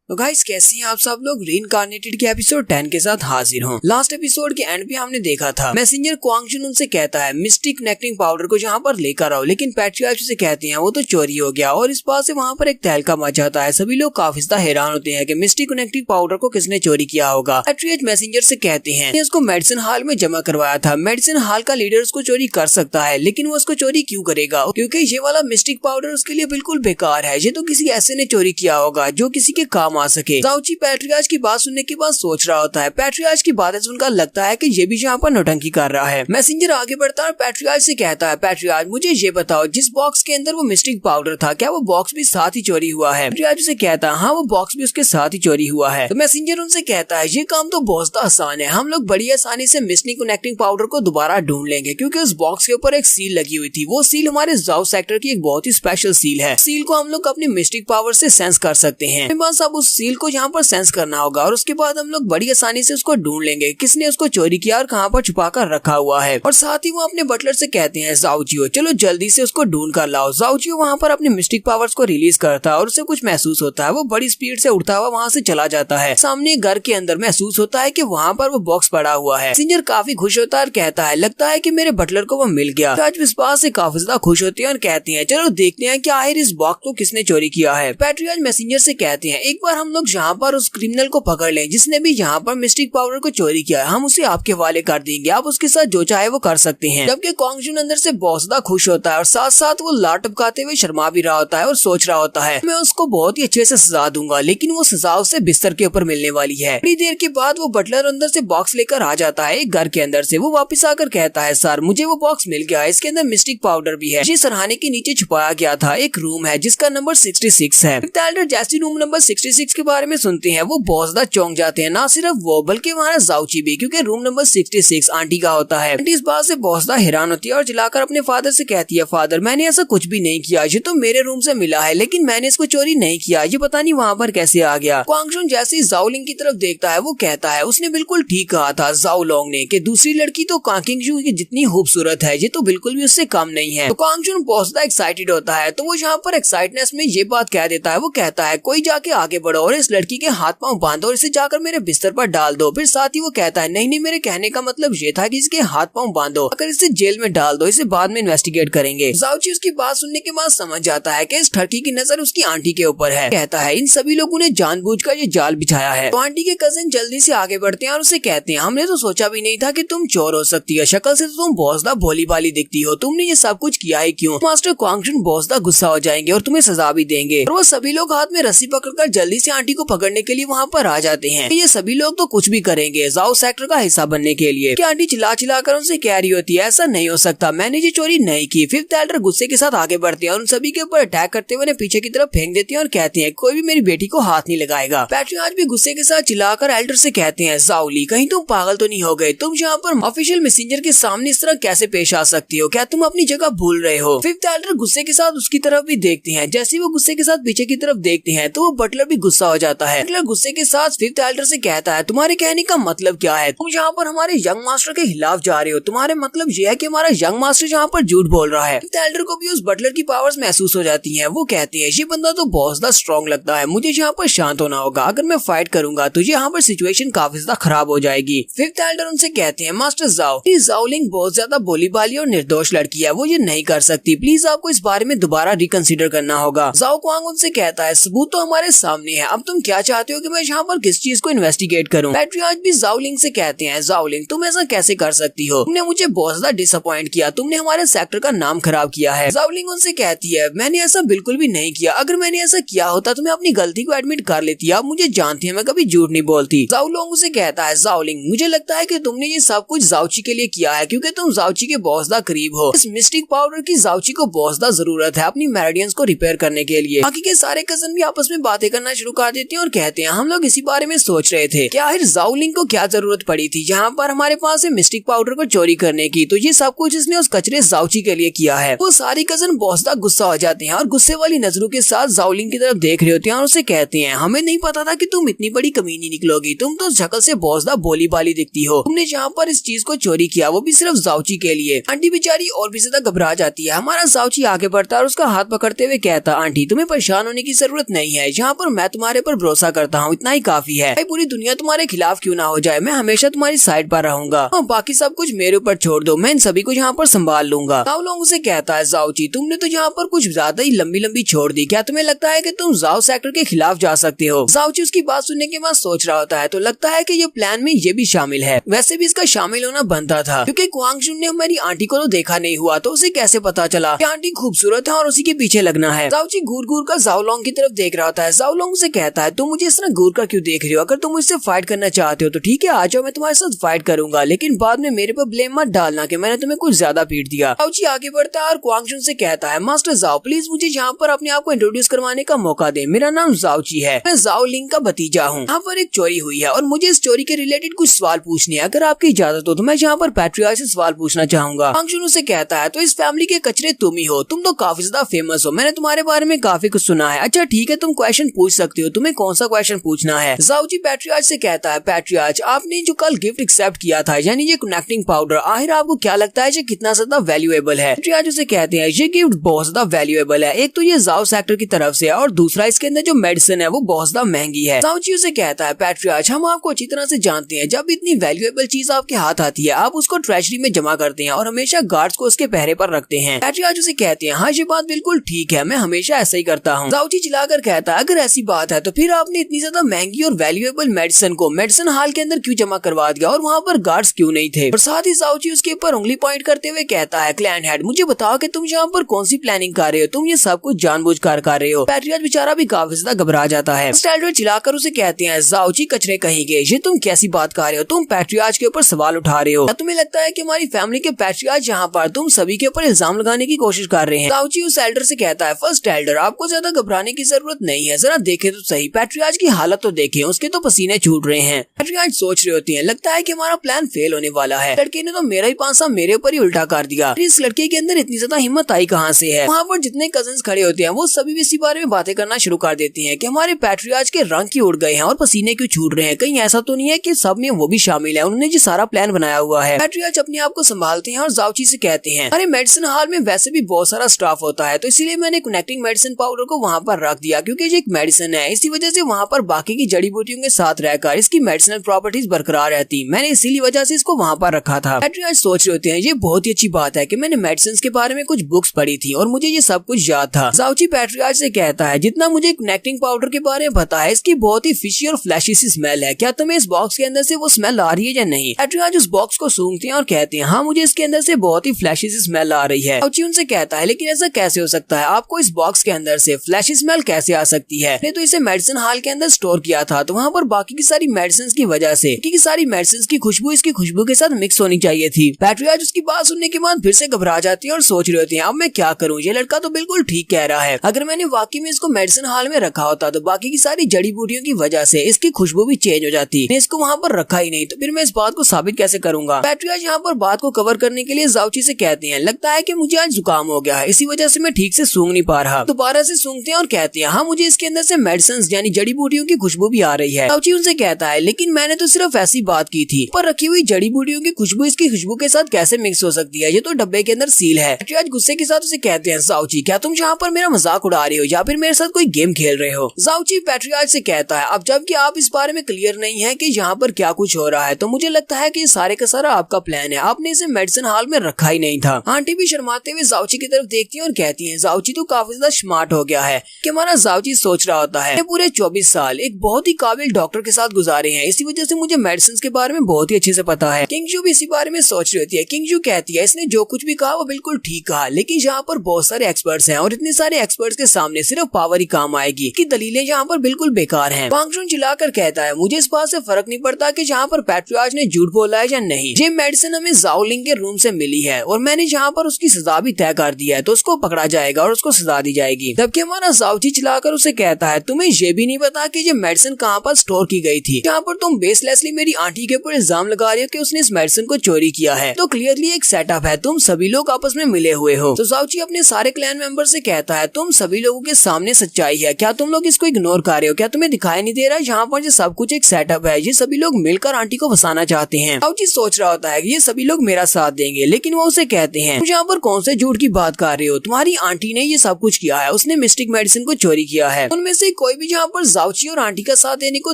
तो गाइस कैसे हैं आप सब लोग। रीइंकार्नेटेड के एपिसोड 10 के साथ हाजिर हूँ। लास्ट एपिसोड के एंड पे हमने देखा था मैसेंजर क्वांग जुन उनसे कहता है मिस्टिक कनेक्टिंग पाउडर को जहाँ पर लेकर आओ, लेकिन पैट्रियार्च से कहते हैं वो तो चोरी हो गया और इस बात से वहाँ पर एक तहलका मच जाता है। सभी लोग काफी ज्यादा हैरान होते हैं कि मिस्टिक कनेक्टिंग पाउडर को किसने चोरी किया होगा। पैट्रियार्च मैसेंजर से कहते हैं इसको मेडिसिन हॉल में जमा करवाया था। मेडिसिन हॉल का लीडर उसको चोरी कर सकता है, लेकिन वो उसको चोरी क्यों करेगा, क्योंकि ये वाला मिस्टिक पाउडर उसके लिए बिल्कुल बेकार है। ये तो किसी ऐसे ने चोरी किया होगा जो किसी के काम आ सके। जाओची पैट्रियार्च की बात सुनने के बाद सोच रहा होता है। पैट्रियार्च की बातें सुनकर लगता है कि ये भी यहाँ पर नौटंकी कर रहा है। मैसेंजर आगे बढ़ता है और पैट्रियार्च से कहता है पैट्रियार्च मुझे ये बताओ जिस बॉक्स के अंदर वो मिस्टिक पाउडर था क्या वो बॉक्स भी साथ ही चोरी हुआ है। पैट्रियार्च से कहता है हाँ वो बॉक्स भी उसके साथ ही चोरी हुआ है। तो मैसेंजर उनसे कहता है ये काम तो बहुत आसान है, हम लोग बड़ी आसानी से मिस्टिक कनेक्टिंग पाउडर को दोबारा ढूंढ लेंगे, क्योंकि उस बॉक्स के ऊपर एक सील लगी हुई थी। वो सील हमारे जाओ सेक्टर की एक बहुत ही स्पेशल सील है। सील को हम लोग अपनी मिस्टिक पावर से सेंस कर सकते हैं। बस अब उस सील को यहाँ पर सेंस करना होगा और उसके बाद हम लोग बड़ी आसानी से उसको ढूंढ लेंगे किसने उसको चोरी किया और कहाँ पर छुपा कर रखा हुआ है। और साथ ही वो अपने बटलर से कहते हैं जाओचियो चलो जल्दी से उसको ढूंढ कर लाओ। जाओचियो वहाँ पर अपनी मिस्टिक पावर्स को रिलीज करता है और उसे कुछ महसूस होता है। वो बड़ी स्पीड से उड़ता हुआ वहाँ से चला जाता है। सामने घर के अंदर महसूस होता है कि वहाँ पर वो बॉक्स पड़ा हुआ है। मैसेंजर काफी खुश होता है और कहता है लगता है कि मेरे बटलर को वो मिल गया। आज इस बात से काफी ज्यादा खुश होते हैं और कहते हैं चलो देखते हैं कि आखिर इस बॉक्स को किसने चोरी किया है। पैट्रियार्च मैसेंजर से कहते हैं एक बार हम लोग यहाँ पर उस क्रिमिनल को पकड़ लें जिसने भी यहाँ पर मिस्टिक पाउडर को चोरी किया है, हम उसे आपके हवाले कर देंगे, आप उसके साथ जो चाहे वो कर सकते हैं। जबकि क्वांग जुन अंदर से बहुत ज्यादा खुश होता है और साथ साथ वो लात टपकाते हुए शर्मा भी रहा होता है और सोच रहा होता है मैं उसको बहुत ही अच्छे से सजा दूंगा, लेकिन वो सजा उसे बिस्तर के ऊपर मिलने वाली है। थोड़ी देर के बाद वो बटलर अंदर से बॉक्स लेकर आ जाता है एक घर के अंदर से। वो वापस आकर कहता है सर मुझे वो बॉक्स मिल गया है, इसके अंदर मिस्टिक पाउडर भी है। ये सरहाने के नीचे छुपाया गया था। एक रूम है जिसका नंबर 66 है। टैल्डर जैसे रूम नंबर 66 के बारे में सुनते हैं वो बहुत ज्यादा चौंक जाते हैं। ना सिर्फ वो बल्कि हमारा जाओची भी, क्योंकि रूम नंबर 66 आंटी का होता है। आंटी इस बात से बहुत ज्यादा हैरान होती है और चिल्लाकर अपने फादर से कहती है फादर मैंने ऐसा कुछ भी नहीं किया, ये तो मेरे रूम से मिला है, लेकिन मैंने इसको चोरी नहीं किया, ये पता नहीं वहाँ पर कैसे आ गया। क्वांग जुन जैसे ही जाओ लिंग की तरफ देखता है वो कहता है उसने बिल्कुल ठीक कहा था जाओ लोंग ने कि दूसरी लड़की तो क्वांग जुन की जितनी खूबसूरत है ये तो बिल्कुल भी उससे कम नहीं है। तो क्वांग जुन बहुत ज्यादा एक्साइटेड होता है तो वो यहाँ पर एक्साइटनेस में ये बात कह देता है। वो कहता है कोई जाके आगे बढ़ो और इस लड़की के हाथ पांव बांधो और इसे जाकर मेरे बिस्तर पर डाल दो। फिर साथ ही वो कहता है नहीं मेरे कहने का मतलब ये था कि इसके हाथ पांव बांधो, अगर इसे जेल में डाल दो, इसे बाद में इन्वेस्टिगेट करेंगे। जाओची उसकी बात सुनने के बाद समझ जाता है कि इस ठरकी की नजर उसकी आंटी के ऊपर है। कहता है इन सभी लोगों ने जानबूझकर ये जाल बिछाया है। तो आंटी के कजिन जल्दी से आगे बढ़ते हैं और उसे कहते हैं हमने तो सोचा भी नहीं था कि तुम चोर हो सकती है, शक्ल से तो तुम बहुत ज्यादा भोली भाली दिखती हो, तुमने ये सब कुछ किया है क्यों। मास्टर क्वांग जुन बहुत ज्यादा गुस्सा हो जाएंगे और तुम्हें सजा भी देंगे। और वो सभी लोग हाथ में रस्सी पकड़कर जल्दी से आंटी को पकड़ने के लिए वहाँ पर आ जाते हैं। ये सभी लोग तो कुछ भी करेंगे जाओ सेक्टर का हिस्सा बनने के लिए। कि आंटी चिल्ला चिल्ला कर उनसे कह रही होती है ऐसा नहीं हो सकता, मैंने ये चोरी नहीं की। फिफ्थ एल्डर गुस्से के साथ आगे बढ़ते हैं और उन सभी के ऊपर अटैक करते हुए पीछे की तरफ फेंक देते हैं और कहते हैं कोई भी मेरी बेटी को हाथ नहीं लगाएगा। पैट्रियार्च भी गुस्से के साथ चिल्लाकर एल्डर से कहते हैं जाओली कहीं तुम पागल तो नहीं हो गए, तुम यहाँ पर ऑफिशियल मैसेंजर के सामने इस तरह कैसे पेश आ सकती हो, क्या तुम अपनी जगह भूल रहे हो। फिफ्थ एल्डर गुस्से के साथ उसकी तरफ भी देखते हैं। जैसे वो गुस्से के साथ पीछे की तरफ देखते हैं तो वो बटलर भी गुस्सा हो जाता है। बटलर गुस्से के साथ फिफ्थ एल्डर से कहता है तुम्हारे कहने का मतलब क्या है, तुम यहाँ पर हमारे यंग मास्टर के खिलाफ जा रहे हो, तुम्हारे मतलब ये है कि हमारा यंग मास्टर यहाँ पर झूठ बोल रहा है। फिफ्थ एल्डर को भी उस बटलर की पावर्स महसूस हो जाती हैं। वो कहते हैं ये बंदा तो बहुत ज्यादा स्ट्रॉन्ग लगता है, मुझे यहाँ पर शांत होना होगा, अगर मैं फाइट करूंगा तो यहाँ पर सिचुएशन काफी ज्यादा खराब हो जाएगी। फिफ्थ एल्डर उनसे कहते हैं मास्टर जाओ लिंग बहुत ज्यादा भोली भाली और निर्दोष लड़की है, वो ये नहीं कर सकती, प्लीज आपको इस बारे में दोबारा रिकंसिडर करना होगा। जाओ क्वांग उनसे कहता है सबूत तो हमारे सामने है, अब तुम क्या चाहते हो कि मैं यहाँ पर किस चीज को इन्वेस्टिगेट करूँ। पैट्रियार्च भी जाओ लिंग से कहते हैं जाओ लिंग तुम ऐसा कैसे कर सकती हो, तुमने मुझे बहुत ज्यादा डिसअपॉइंट किया, तुमने हमारे सेक्टर का नाम खराब किया है। जाओ लिंग उनसे कहती है मैंने ऐसा बिल्कुल भी नहीं किया, अगर मैंने ऐसा किया होता तो मैं अपनी गलती को एडमिट कर लेती, आप मुझे जानती है मैं कभी झूठ नहीं बोलती। जाओ लोंग उसे कहता है जाओ लिंग मुझे लगता है कि तुमने ये सब कुछ जाओची के लिए किया है, क्योंकि तुम जाओची के बहुत ज्यादा करीब हो। इस मिस्टिक पाउडर की जाओची को बहुत ज्यादा जरूरत है अपनी मेरिडियंस को रिपेयर करने के लिए। बाकी के सारे कजन भी आपस में बातें करना शुरू कर देते हैं और कहते हैं हम लोग इसी बारे में सोच रहे थे कि आखिर जाओ लिंग को क्या जरूरत पड़ी थी यहाँ पर हमारे पास है मिस्टिक पाउडर को चोरी करने की, तो ये सब कुछ इसने उस कचरे जाओची के लिए किया है। वो सारी कजन बहुत ज्यादा गुस्सा हो जाते हैं और गुस्से वाली नजरों के साथ जाओ लिंग की तरफ देख रहे होते हैं और उसे कहते हैं हमें नहीं पता था कि तुम इतनी बड़ी कमीनी निकलोगी, तुम तो शक्ल से बहुत ज्यादा भोली भाली दिखती हो, तुमने यहाँ पर इस चीज को चोरी किया वो भी सिर्फ जाओची के लिए। आंटी बेचारी और भी ज्यादा घबरा जाती है। हमारा जाओची आगे बढ़ता है और उसका हाथ पकड़ते हुए कहता आंटी तुम्हें परेशान होने की जरूरत नहीं है, यहाँ पर मैं तुम्हारे पर भरोसा करता हूँ, इतना ही काफी है। पूरी दुनिया तुम्हारे खिलाफ क्यों ना हो जाए, मैं हमेशा तुम्हारी साइड पर रहूंगा और बाकी सब कुछ मेरे ऊपर छोड़ दो, मैं इन सभी को यहाँ पर संभाल लूंगा। जाओ लोंग उसे कहता है, जाओची तुमने तो यहाँ पर कुछ ज्यादा ही लंबी छोड़ दी, क्या तुम्हें लगता है कि तुम जाओ सेक्टर के खिलाफ जा सकते हो? जाओची उसकी बात सुनने के बाद सोच रहा होता है, तो लगता है कि ये प्लान में ये भी शामिल है। वैसे भी इसका शामिल होना बनता था, क्योंकि क्वांगशुन ने हमारी आंटी को तो देखा नहीं हुआ, तो उसे कैसे पता चला कि आंटी खूबसूरत है और उसी के पीछे लगना है। जाओची घूर घूर कर जाओ लोंग की तरफ देख रहा होता है। जाओ लोंग उसे कहता है, तुम मुझे इस तरह घूर कर क्यों देख रहे हो? अगर तुम मुझसे फाइट करना चाहते हो तो ठीक है, आ जाओ, मैं तुम्हारे साथ फाइट करूंगा, लेकिन बाद में मेरे पर ब्लेम मत डालना कि मैंने तुम्हें कुछ ज्यादा पीट दिया। जाओची आगे बढ़ता है और क्वांगशुन से कहता है, मास्टर जाओ प्लीज मुझे यहाँ पर अपने आप को इंट्रोड्यूस करवाने का मौका दे। मेरा नाम जाओची है, मैं जाओ लिंग का भतीजा हूँ। यहाँ पर एक चोरी हुई है और मुझे इस चोरी के रिलेटेड कुछ सवाल पूछने हैं। अगर आपकी इजाजत हो तो मैं यहाँ पर पैट्रियार्च से सवाल पूछना चाहूंगा। क्वांगशुन उसे कहता है, तो इस फैमिली के कचरे तुम ही हो, तुम तो काफी ज्यादा फेमस हो, मैंने तुम्हारे बारे में काफी कुछ सुना है। अच्छा ठीक है, तुम क्वेश्चन पूछ सकते हो, तुम्हें कौन सा क्वेश्चन पूछना है? जाओची पैट्रियार्च से कहता है, पैट्रियार्च आपने जो कल गिफ्ट एक्सेप्ट किया था, यानी ये कनेक्टिंग पाउडर, आखिर आपको क्या लगता है ये कितना ज्यादा वैल्यूएबल है? पैट्रियार्च उसे कहते हैं, ये गिफ्ट बहुत ज्यादा वैल्यूएबल है, एक तो ये जाओ सेक्टर की तरफ से है और दूसरा इसके अंदर जो मेडिसिन है वो बहुत ज्यादा महंगी है। जाओची उसे कहता है, पैट्रियार्च हम आपको अच्छी तरह से जानते हैं, जब इतनी वैल्यूएबल चीज आपके हाथ आती है आप उसको ट्रेजरी में जमा करते हैं और हमेशा गार्ड्स को उसके पहरे पर रखते हैं। पैट्रियार्च उसे कहते हैं, हाँ ये बात बिल्कुल ठीक है, मैं हमेशा ऐसा ही करता हूँ। जाओची चिल्लाकर कहता है, अगर ऐसी बात है तो फिर आपने इतनी ज्यादा महंगी और वैल्यूएबल मेडिसिन को मेडिसिन हॉल के अंदर क्यों जमा करवा दिया और वहाँ पर गार्ड्स क्यों नहीं थे? और साथ ही जाओची उसके ऊपर उंगली पॉइंट करते हुए कहता है, क्लैन हेड मुझे बताओ कि तुम यहाँ पर कौन सी प्लानिंग कर रहे हो, तुम ये सब कुछ जानबूझकर कर रहे हो। पैट्रियार्च बेचारा भी काफी ज्यादा घबरा जाता है। स्टाइलर चिल्लाकर उसे कहते हैं, जाओची कचरे कहेंगे, ये तुम कैसी बात कर रहे हो, तुम पैट्रियार्च के ऊपर सवाल उठा रहे हो, क्या तुम्हें लगता है कि हमारी फैमिली के पैट्रियार्च यहाँ पर तुम सभी के ऊपर इल्जाम लगाने की कोशिश कर रहे हैं? जाओची उस एल्डर से कहता है, फर्स्ट एल्डर आपको ज्यादा घबराने की जरूरत नहीं है, जरा देखे तो सही, पैट्रियार्च की हालत तो देखें, उसके तो पसीने छूट रहे हैं। पैट्रियार्च सोच रही होती है, लगता है कि हमारा प्लान फेल होने वाला है, लड़के ने तो मेरा ही पांसा मेरे ऊपर ही उल्टा कर दिया। इस लड़के के अंदर इतनी ज्यादा हिम्मत आई कहाँ से है? वहाँ पर जितने कजिन्स खड़े होते हैं वो सभी इसी बारे में बातें करना शुरू कर देती हैं कि हमारे पैट्रियार्च के रंग क्यों उड़ गए हैं और पसीने क्यों छूट रहे हैं, कहीं ऐसा तो नहीं है कि सब में वो भी शामिल है, उन्होंने जो सारा प्लान बनाया हुआ है। पैट्रियार्च अपने आप को संभालते हैं और जाओची से कहते हैं, अरे मेडिसिन हॉल में वैसे भी बहुत सारा स्टाफ होता है, तो इसीलिए मैंने कनेक्टिंग मेडिसिन पाउडर को वहाँ पर रख दिया, क्योंकि ये एक मेडिसिन है, इसी वजह से वहाँ पर बाकी की जड़ी बूटियों के साथ रहकर इसकी मेडिसिनल प्रॉपर्टीज बरकरार रहती, मैंने इसीलिए वजह से इसको वहाँ पर रखा था। पैट्रियार्च सोच रहे होते हैं, ये बहुत ही अच्छी बात है कि मैंने मेडिसिन के बारे में कुछ बुक्स पढ़ी थी और मुझे ये सब कुछ याद था। जाओची पैट्रियार्च से कहता है, जितना मुझे कनेक्टिंग पाउडर के बारे में पता है इसकी बहुत ही फिशी और फ्लैशी सी स्मेल है, क्या तुम्हें इस बॉक्स के अंदर से वो स्मेल आ रही है या नहीं? पैट्रियार्च उस बॉक्स को सूंघते हैं और कहते हैं, हाँ मुझे इसके अंदर से बहुत ही फ्लैशी सी स्मेल आ रही है। जाओची उनसे कहता है, लेकिन ऐसा कैसे हो सकता है, आपको इस बॉक्स के अंदर से फ्लैशी स्मेल कैसे आ सकती है? तो इसे मेडिसिन हॉल के अंदर स्टोर किया था, तो वहाँ पर बाकी की सारी मेडिसिन की वजह से की सारी मेडिसिन की खुशबू इसकी खुशबू के साथ मिक्स होनी चाहिए थी। पैट्रियार्च उसकी बात सुनने के बाद फिर से घबरा जाती है और सोच रही होती है, अब मैं क्या करूँ, ये लड़का तो बिल्कुल ठीक कह रहा है, अगर मैंने वाकई में इसको मेडिसिन हॉल में रखा होता तो बाकी की सारी जड़ी बूटियों की वजह से इसकी खुशबू भी चेंज हो जाती, मैं इसको वहाँ पर रखा ही नहीं, तो फिर मैं इस बात को साबित कैसे करूंगा? पैट्रियार्च यहाँ पर बात को कवर करने के लिए जाओची से कहते हैं, लगता है कि मुझे आज जुकाम हो गया है, इसी वजह से मैं ठीक से सूंघ नहीं पा रहा। दोबारा से सूंघते हैं और कहते हैं, हाँ मुझे इसके अंदर से मेडिसिन यानी जड़ी बूटियों की खुशबू भी आ रही है। जाओची उनसे कहता है, लेकिन मैंने तो सिर्फ ऐसी बात की थी, पर रखी हुई जड़ी बूटियों की खुशबू इसकी खुशबू के साथ कैसे मिक्स हो सकती है, ये तो डब्बे के अंदर सील है। पैट्रियार्च गुस्से के साथ उसे कहते हैं, जाओची क्या तुम यहाँ पर मेरा मजाक उड़ा रहे हो या फिर मेरे साथ कोई गेम खेल रहे हो? जाओची पैट्रियार्च से कहता है, अब जबकि आप इस बारे में क्लियर नहीं है कि यहाँ पर क्या कुछ हो रहा है, तो मुझे लगता है कि ये सारे का सारा आपका प्लान है, आपने इसे मेडिसिन हॉल में रखा ही नहीं था। आंटी भी शर्माते हुए जाओची की तरफ देखती है और कहती है, जाओची तो काफी ज्यादा स्मार्ट हो गया है। कि हमारा जाओची सोच रहा होता है, पूरे 24 साल एक बहुत ही काबिल डॉक्टर के साथ गुजारे हैं, इसी वजह से मुझे मेडिसिन के बारे में बहुत ही अच्छे से पता है। किंगजू भी इसी बारे में सोच रही होती है। किंगजू कहती है, इसने जो कुछ भी कहा वो बिल्कुल ठीक कहा, लेकिन यहाँ पर बहुत सारे एक्सपर्ट्स हैं और इतने सारे एक्सपर्ट्स के सामने सिर्फ पावर ही काम आएगी, कि दलीलें यहाँ पर बिल्कुल बेकार हैं। क्वांगशुन चिल्लाकर कहता है, मुझे इस बात से फर्क नहीं पड़ता कि यहाँ पर पैट्रियार्च ने झूठ बोला है या नहीं, ये मेडिसिन हमें जाओ लिंग के रूम से मिली है और मैंने यहाँ पर उसकी सजा भी तय कर दी है, तो उसको पकड़ा जाएगा और उसको सजा दी जाएगी। जबकि हमारा जाओची चिल्लाकर उसे कहता है, तुम्हें ये भी नहीं पता कि ये मेडिसिन कहाँ पर स्टोर की गई थी? यहाँ पर तुम बेसलेसली मेरी आंटी के ऊपर इल्जाम लगा रही हो कि उसने इस मेडिसिन को चोरी किया है, तो क्लियरली एक सेटअप है, तुम सभी लोग आपस में मिले हुए हो। तो जाओची अपने सारे क्लैन मेंबर से कहता है, तुम सभी लोगों के सामने सच्चाई है, क्या तुम लोग इसको इग्नोर कर रहे हो? क्या तुम्हें दिखाई नहीं दे रहा यहाँ पर ये सब कुछ एक सेटअप है, ये सभी लोग मिलकर आंटी को फंसाना चाहते हैं। जाओची सोच रहा होता है कि ये सभी लोग मेरा साथ देंगे, लेकिन वो उसे कहते हैं, तुम यहाँ पर कौन से झूठ की बात कर रहे हो, तुम्हारी आंटी ने ये सब कुछ किया है, उसने मिस्टिक मेडिसिन को चोरी किया है, उनमें से कोई भी यहाँ पर जाउची और आंटी का साथ देने को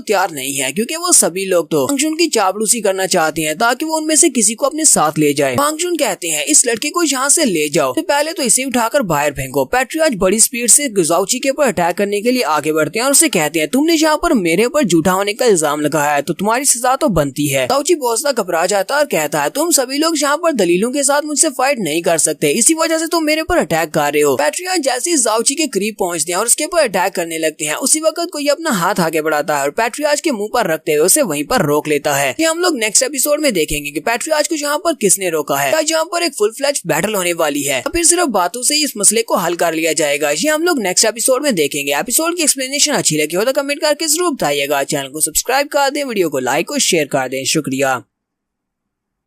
तैयार नहीं है, क्योंकि वो सभी लोग तो वांगचुन की चापलूसी करना चाहते हैं ताकि वो उनमें से किसी को अपने साथ ले जाए। वांगचुन कहते हैं इस लड़के को यहाँ से ले जाओ, तो पहले तो इसे उठाकर बाहर फेंको। पैट्रियार्च बड़ी स्पीड से जाउची के ऊपर अटैक करने के लिए आगे बढ़ते हैं और उसे कहते हैं तुमने यहाँ पर मेरे ऊपर झूठा होने का इल्जाम लगाया है तो तुम्हारी सजा तो बनती है। जाउची बहुत ज्यादा घबरा जाता है और कहता है तुम सभी लोग यहाँ पर दलीलों के साथ मुझसे फाइट नहीं कर सकते, इसी वजह से तुम मेरे ऊपर अटैक कर रहे हो। पैट्रियार्च जैसे ही जाउची के करीब पहुंचते हैं और उसके ऊपर अटैक करने लगते हैं, उसी वक्त कोई अपना हाथ आगे बढ़ाता है और पैट्रियार्च के मुंह पर रखते हुए उसे वहीं पर रोक लेता है। ये हम लोग नेक्स्ट एपिसोड में देखेंगे कि पैट्रियार्च को यहाँ पर किसने रोका है, जहाँ पर एक फुल फ्लैश बैटल होने वाली है, फिर सिर्फ बातों से इस मसले को हल कर लिया जाएगा। ये हम लोग नेक्स्ट एपिसोड में देखेंगे। एपिसोड की एक्सप्लेनेशन अच्छी लगी हो तो कमेंट करके जरूर बताइएगा। चैनल को सब्सक्राइब कर दें, वीडियो को लाइक और शेयर कर दें। शुक्रिया।